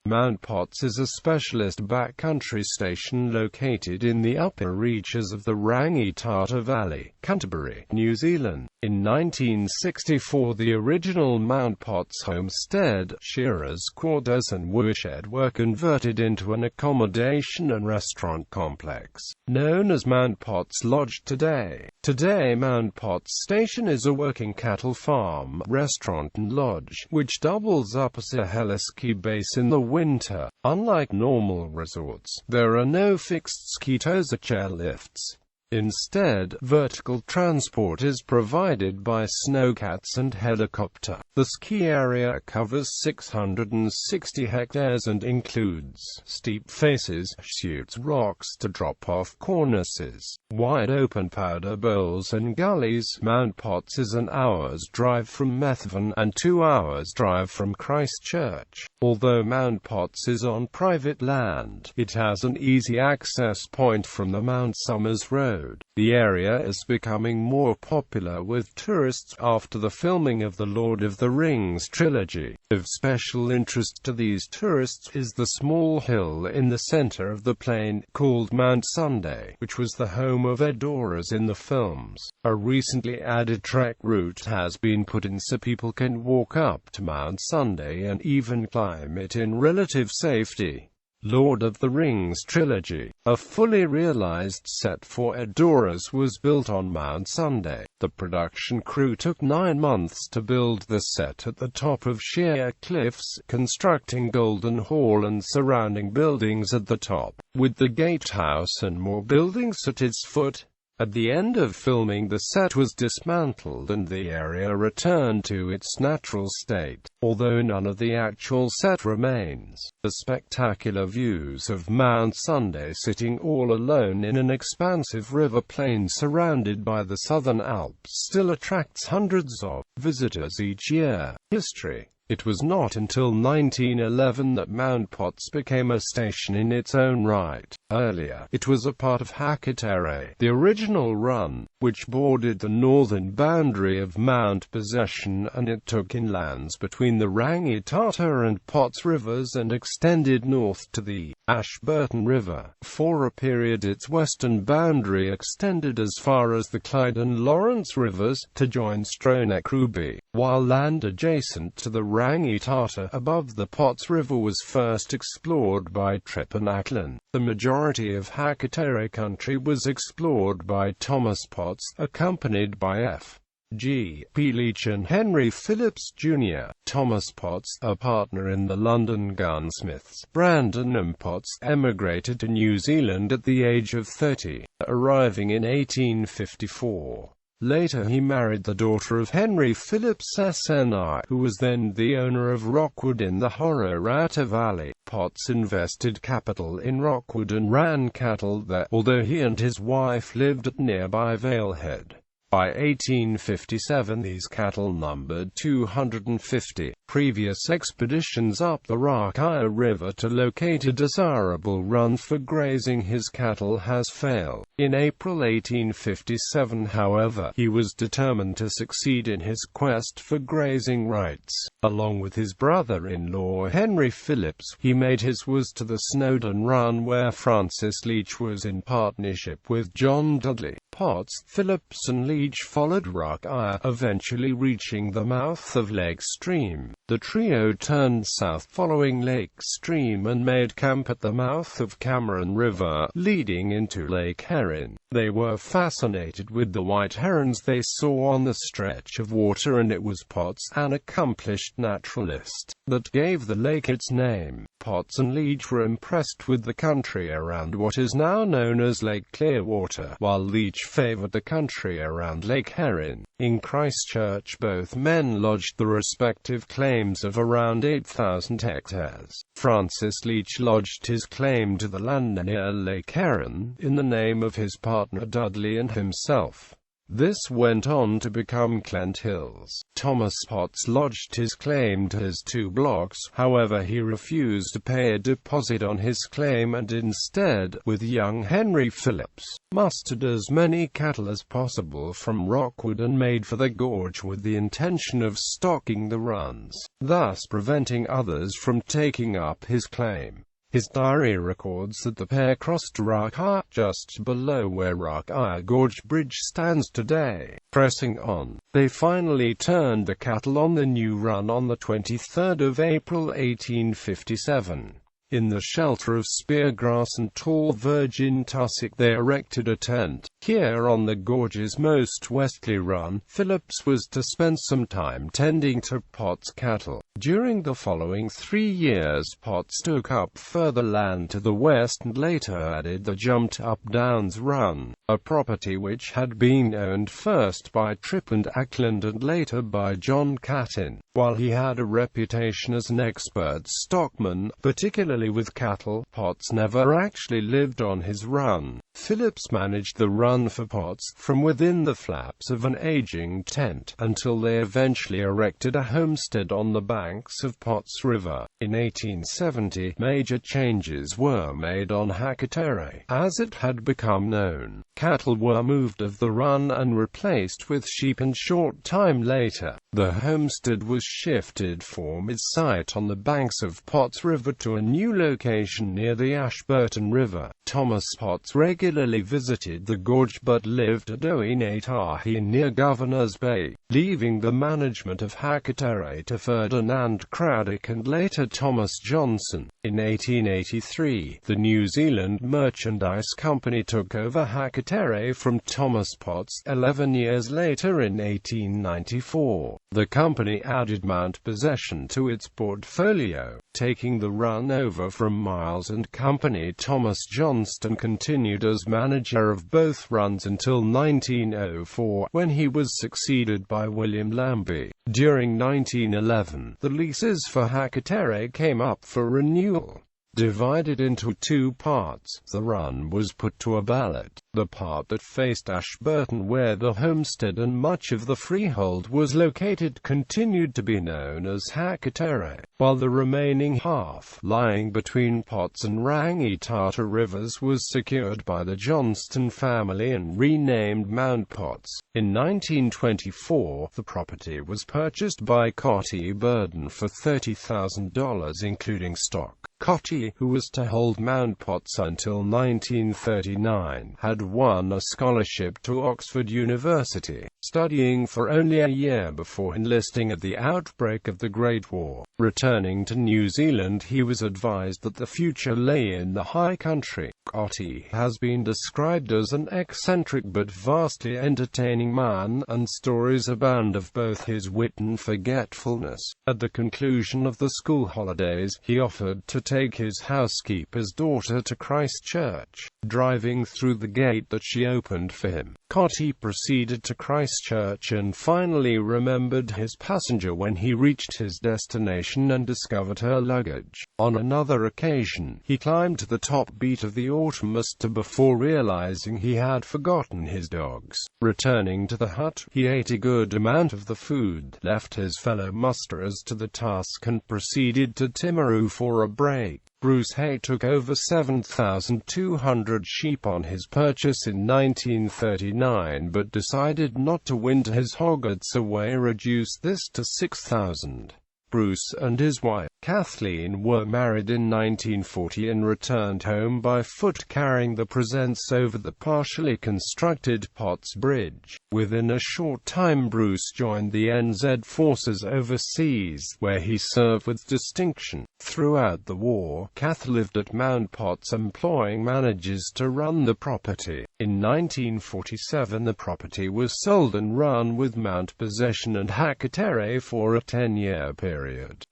Mount Potts is a specialist backcountry station located in the upper reaches of the Rangitata Valley, Canterbury, New Zealand. In 1964, the original Mount Potts homestead, shearers' quarters and woodshed were converted into an accommodation and restaurant complex, known as Mount Potts Lodge today. Today, Mount Potts Station is a working cattle farm, restaurant and lodge, which doubles up as a heliski base in the winter. Unlike normal resorts, there are no fixed ski-toes or chairlifts. Instead, vertical transport is provided by snowcats and helicopter. The ski area covers 660 hectares and includes steep faces, chutes, rocks to drop off cornices, wide open powder bowls and gullies. Mount Potts is an hour's drive from Methven and 2 hours drive from Christchurch. Although Mount Potts is on private land, it has an easy access point from the Mount Somers Road. The area is becoming more popular with tourists after the filming of the Lord of the Rings trilogy. Of special interest to these tourists is the small hill in the center of the plain, called Mount Sunday, which was the home of Edoras in the films. A recently added trek route has been put in so people can walk up to Mount Sunday and even climb it in relative safety. Lord of the Rings trilogy. A fully realized set for Edoras was built on Mount Sunday. The production crew took 9 months to build the set at the top of sheer cliffs, constructing Golden Hall and surrounding buildings at the top, with the gatehouse and more buildings at its foot. At the end of filming, the set was dismantled and the area returned to its natural state, although none of the actual set remains. The spectacular views of Mount Sunday sitting all alone in an expansive river plain surrounded by the Southern Alps still attracts hundreds of visitors each year. History. It was not until 1911 that Mount Potts became a station in its own right. Earlier, it was a part of Hakatere, the original run, which bordered the northern boundary of Mount Possession, and it took in lands between the Rangitata and Potts rivers and extended north to the Ashburton River. For a period its western boundary extended as far as the Clyde and Lawrence rivers, to join Stronach-Ruby, while land adjacent to the Rangitata above the Potts River was first explored by Tripp and Ackland. The majority of Hakatere country was explored by Thomas Potts, accompanied by F. G. P. Leach and Henry Phillips, Jr. Thomas Potts, a partner in the London gunsmiths, Brandon M. Potts, emigrated to New Zealand at the age of 30, arriving in 1854. Later he married the daughter of Henry Phillips SNI, who was then the owner of Rockwood in the Rangitata Valley. Potts invested capital in Rockwood and ran cattle there, although he and his wife lived at nearby Valehead. By 1857 these cattle numbered 250. Previous expeditions up the Rakaya River to locate a desirable run for grazing his cattle has failed. In April 1857, however, he was determined to succeed in his quest for grazing rights. Along with his brother-in-law Henry Phillips, he made his way to the Snowdon Run, where Francis Leach was in partnership with John Dudley. Potts, Phillips and Leach followed Rakaya, eventually reaching the mouth of Lake Stream. The trio turned south following Lake Stream and made camp at the mouth of Cameron River, leading into Lake Heron. They were fascinated with the white herons they saw on the stretch of water, and it was Potts, an accomplished naturalist, that gave the lake its name. Potts and Leach were impressed with the country around what is now known as Lake Clearwater, while Leach favored the country around Lake Heron. In Christchurch, both men lodged the respective claims of around 8,000 hectares. Francis Leach lodged his claim to the land near Lake Heron, in the name of his partner Dudley and himself. This went on to become Clent Hills. Thomas Potts lodged his claim to his 2 blocks, however he refused to pay a deposit on his claim and instead, with young Henry Phillips, mustered as many cattle as possible from Rockwood and made for the gorge with the intention of stocking the runs, thus preventing others from taking up his claim. His diary records that the pair crossed Rockeye just below where Rockeye Gorge Bridge stands today. Pressing on, they finally turned the cattle on the new run on the 23rd of April 1857. In the shelter of spear grass and tall virgin tussock they erected a tent. Here on the gorge's most westerly run, Phillips was to spend some time tending to Potts' cattle. During the following 3 years Potts took up further land to the west and later added the Jumped-Up Downs Run, a property which had been owned first by Tripp and Ackland and later by John Catin. While he had a reputation as an expert stockman, particularly with cattle, Potts never actually lived on his run. Phillips managed the run for Potts from within the flaps of an aging tent, until they eventually erected a homestead on the banks of Potts River. In 1870, major changes were made on Hakatere, as it had become known. Cattle were moved off the run and replaced with sheep, and short time later, the homestead was shifted from its site on the banks of Potts River to a new location near the Ashburton River. Thomas Potts regularly visited the gorge but lived at Oenatahi near Governor's Bay, leaving the management of Hakatere to Ferdinand Craddock and later Thomas Johnson. In 1883, the New Zealand Merchandise Company took over Hakatere from Thomas Potts. 11 years later, in 1894, the company added Mount Possession to its portfolio, taking the run over from Miles and Company. Thomas Johnston continued as manager of both runs until 1904, when he was succeeded by William Lambie. During 1911, the leases for Hakatere came up for renewal. Divided into 2 parts, the run was put to a ballot. The part that faced Ashburton, where the homestead and much of the freehold was located, continued to be known as Hakatere, while the remaining half, lying between Potts and Rangitata rivers, was secured by the Johnston family and renamed Mount Potts. In 1924, the property was purchased by Cotty Burden for $30,000 including stock. Cotty, who was to hold Mount Potts until 1939, had won a scholarship to Oxford University, studying for only a year before enlisting at the outbreak of the Great War. Returning to New Zealand, he was advised that the future lay in the high country. Cotty has been described as an eccentric but vastly entertaining man, and stories abound of both his wit and forgetfulness. At the conclusion of the school holidays, he offered to take his housekeeper's daughter to Christchurch. Driving through the gate that she opened for him, Cotty proceeded to Christchurch and finally remembered his passenger when he reached his destination and discovered her luggage. On another occasion, he climbed to the top beat of the automaster before realizing he had forgotten his dogs. Returning to the hut, he ate a good amount of the food, left his fellow musterers to the task and proceeded to Timaru for a break. Bruce Hay took over 7,200 sheep on his purchase in 1939 but decided not to winter his hoggets, so Way reduced this to 6,000. Bruce and his wife, Kathleen, were married in 1940 and returned home by foot carrying the presents over the partially constructed Potts Bridge. Within a short time Bruce joined the NZ forces overseas, where he served with distinction. Throughout the war, Kath lived at Mount Potts employing managers to run the property. In 1947 the property was sold and run with Mount Possession and Hakatere for a 10-year period.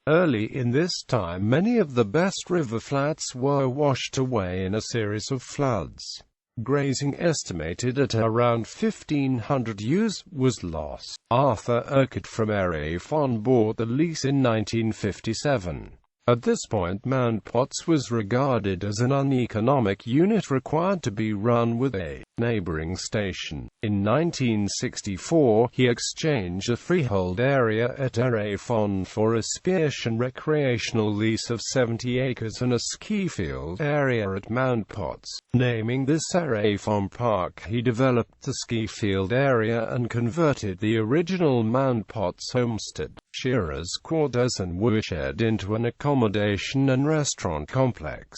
Early in this time many of the best river flats were washed away in a series of floods. Grazing, estimated at around 1,500 ewes, was lost. Arthur Urquhart from Erefon bought the lease in 1957. At this point, Mount Potts was regarded as an uneconomic unit required to be run with a neighboring station. In 1964, he exchanged a freehold area at Erefon for a spearfish recreational lease of 70 acres and a ski field area at Mount Potts. Naming this Erefon Park, he developed the ski field area and converted the original Mount Potts homestead, shearers' quarters and woodshed into an accommodation and restaurant complex.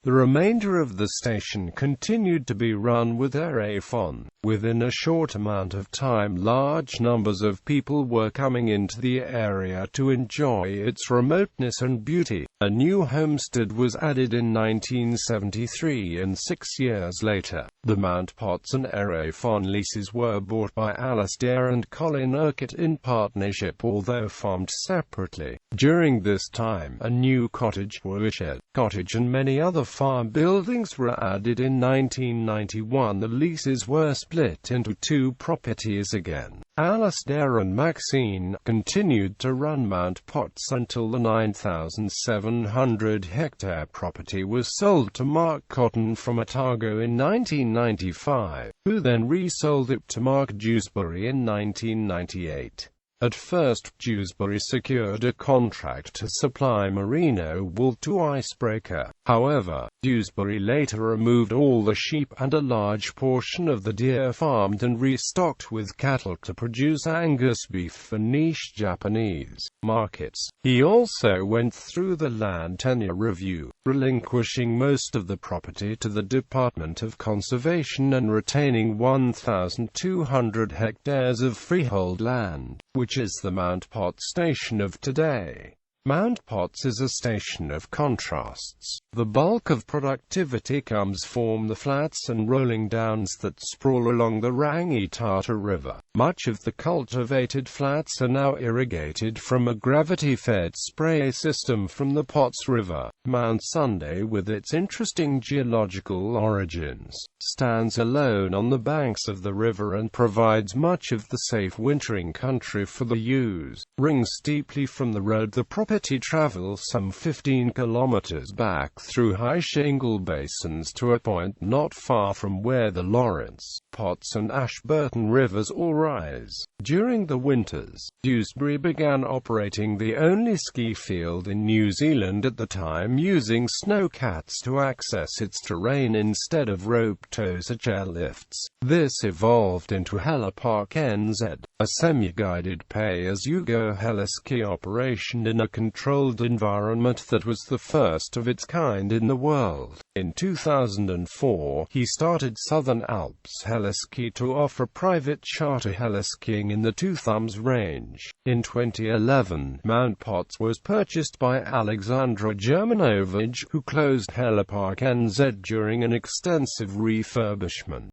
The remainder of the station continued to be run with Erefon. Within a short amount of time, large numbers of people were coming into the area to enjoy its remoteness and beauty. A new homestead was added in 1973, and 6 years later, the Mount Potts and Erefon leases were bought by Alastair and Colin Urquhart in partnership, although farmed separately. During this time, a new cottage, woodshed, cottage and many other farm buildings were added. In 1991, the leases were split into two properties again. Alastair and Maxine continued to run Mount Potts until the 9,700-hectare property was sold to Mark Cotton from Otago in 1995, who then resold it to Mark Dewsbury in 1998. At first, Dewsbury secured a contract to supply merino wool to Icebreaker. However, Dewsbury later removed all the sheep and a large portion of the deer farmed and restocked with cattle to produce Angus beef for niche Japanese markets. He also went through the land tenure review, relinquishing most of the property to the Department of Conservation and retaining 1,200 hectares of freehold land, which is the Mount Potts station of today. Mount Potts is a station of contrasts. The bulk of productivity comes from the flats and rolling downs that sprawl along the Rangitata River. Much of the cultivated flats are now irrigated from a gravity-fed spray system from the Potts River. Mount Sunday, with its interesting geological origins, stands alone on the banks of the river and provides much of the safe wintering country for the ewes. Ring steeply from the road, the property travels some 15 kilometers back through high shingle basins to a point not far from where the Lawrence, Potts and Ashburton rivers all rise. During the winters, Dewsbury began operating the only ski field in New Zealand at the time, using snowcats to access its terrain instead of rope tows or chairlifts. This evolved into Helipark NZ, a semi-guided pay-as-you-go heliski operation in a controlled environment that was the first of its kind in the world. In 2004, he started Southern Alps Heliski to offer private charter heliskiing in the Two Thumbs Range. In 2011, Mount Potts was purchased by Alexandra Germanovich, who closed Helipark NZ during an extensive refurbishment.